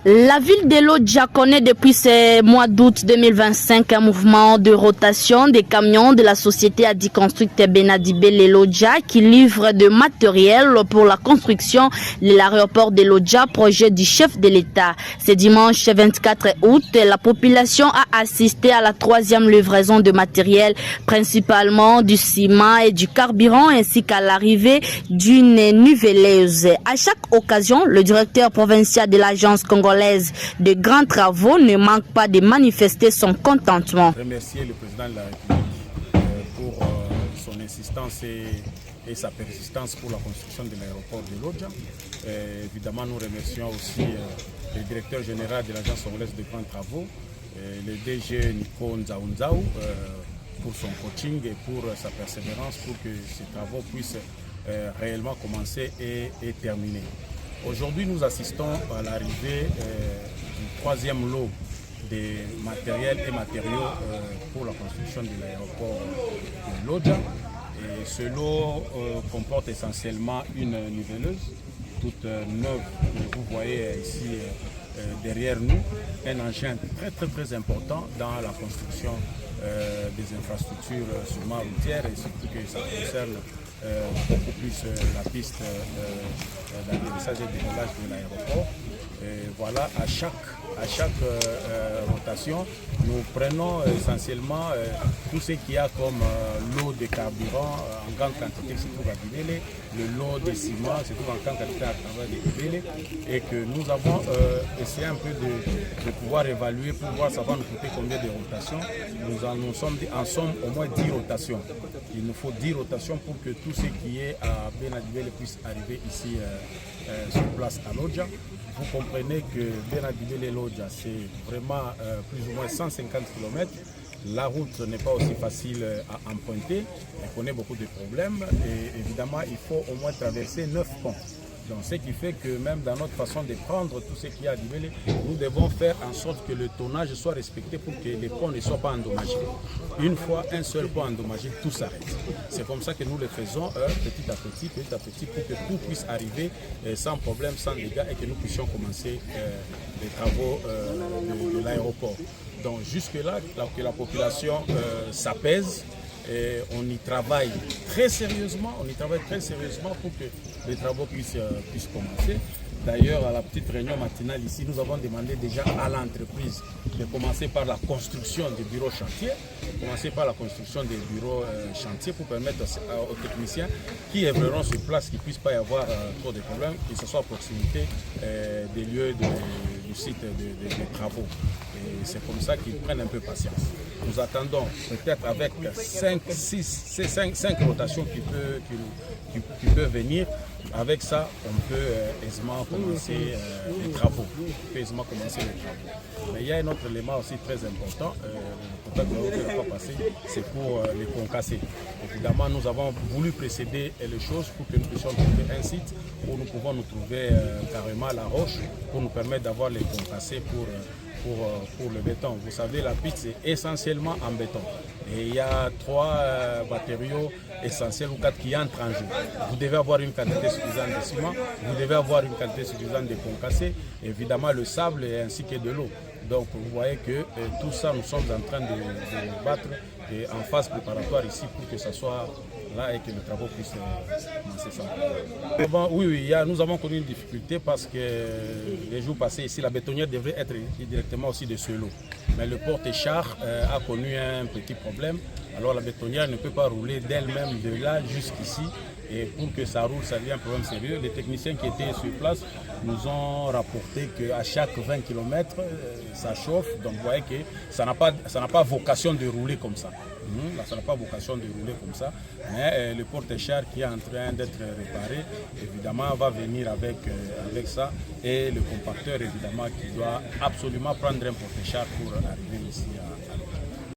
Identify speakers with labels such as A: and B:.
A: La ville de Lodja connaît depuis ce mois d'août 2025 un mouvement de rotation des camions de la société Adi Construct Benadibele Lodja qui livre de matériel pour la construction de l'aéroport de Lodja, projet du chef de l'État. Ce dimanche 24 août, la population a assisté à la troisième livraison de matériel, principalement du ciment et du carburant, ainsi qu'à l'arrivée d'une niveleuse. À chaque occasion, le directeur provincial de l'agence congolaise de grands travaux ne manque pas de manifester son contentement.
B: Remercier le président de la République pour son insistance et sa persistance pour la construction de l'aéroport de Lodja. Évidemment, nous remercions aussi le directeur général de l'agence congolaise de grands travaux, le DG Nico Nzaounzaou, pour son coaching et pour sa persévérance pour que ces travaux puissent réellement commencer et terminer. Aujourd'hui, nous assistons à l'arrivée du troisième lot des matériels et matériaux pour la construction de l'aéroport de Lodja. Et ce lot comporte essentiellement une niveleuse, toute neuve, que vous voyez ici derrière nous, un engin très important dans la construction des infrastructures sûrement routières et surtout que ça concerne beaucoup plus la piste d'atterrissage et de décollage de l'aéroport. Voilà, à chaque rotation, nous prenons essentiellement tout ce qu'il y a comme lot de carburant en grande quantité qui se trouve à Dibele, le lot de ciment se trouve en grande quantité à travers de Dibele, et que nous avons essayé un peu de pouvoir évaluer pour voir ça va nous coûter combien de rotations. Nous sommes en somme au moins 10 rotations. Il nous faut 10 rotations pour que tout ce qui est à Benadibele puisse arriver ici sur place à Lodja. Vous comprenez que Benadibele Lodja, c'est vraiment plus ou moins 150 km. La route n'est pas aussi facile à emprunter, elle connaît beaucoup de problèmes et évidemment il faut au moins traverser 9 ponts. Donc, ce qui fait que même dans notre façon de prendre tout ce qu'il y a à Dibele, nous devons faire en sorte que le tonnage soit respecté pour que les ponts ne soient pas endommagés. Une fois un seul pont endommagé, tout s'arrête. C'est comme ça que nous le faisons petit à petit pour que tout puisse arriver sans problème, sans dégâts et que nous puissions commencer les travaux de l'aéroport. Donc jusque-là, que la population s'apaise. Et on y travaille très sérieusement, pour que les travaux puissent commencer. D'ailleurs, à la petite réunion matinale ici, nous avons demandé déjà à l'entreprise de commencer par la construction des bureaux chantiers, pour permettre aux techniciens qui œuvreront sur place qu'il ne puisse pas y avoir trop de problèmes, que ce soit à proximité des lieux du site de travaux. Et c'est comme ça qu'ils prennent un peu patience. Nous attendons peut-être avec 5 rotations qui peuvent venir. Avec ça, on peut aisément commencer les travaux. Mais il y a un autre élément aussi très important, le contact qui n'a pas passé, c'est pour les concassés. Évidemment, nous avons voulu précéder les choses pour que nous puissions trouver un site où nous pouvons nous trouver carrément la roche pour nous permettre d'avoir les concassés pour le béton. Vous savez, la piste c'est essentiellement en béton. Et il y a 3 matériaux essentiels ou 4 qui entrent en jeu. Vous devez avoir une quantité suffisante de ciment, vous devez avoir une quantité suffisante de concassés, évidemment le sable ainsi que de l'eau. Donc vous voyez que tout ça, nous sommes en train de battre en phase préparatoire ici pour que ça soit là et que les travaux puissent commencer sans problème. Oui, nous avons connu une difficulté parce que les jours passés ici, la bétonnière devrait être directement aussi de ce lot. Mais le porte-char a connu un petit problème. Alors la bétonnière ne peut pas rouler d'elle-même de là jusqu'ici. Et pour que ça roule, ça devient un problème sérieux. Les techniciens qui étaient sur place nous ont rapporté qu'à chaque 20 km, ça chauffe. Donc vous voyez que ça n'a pas vocation de rouler comme ça. Ça n'a pas vocation de rouler comme ça. Mais le porte-char qui est en train d'être réparé, évidemment, va venir avec ça. Et le compacteur, évidemment, qui doit absolument prendre un porte-char pour arriver ici à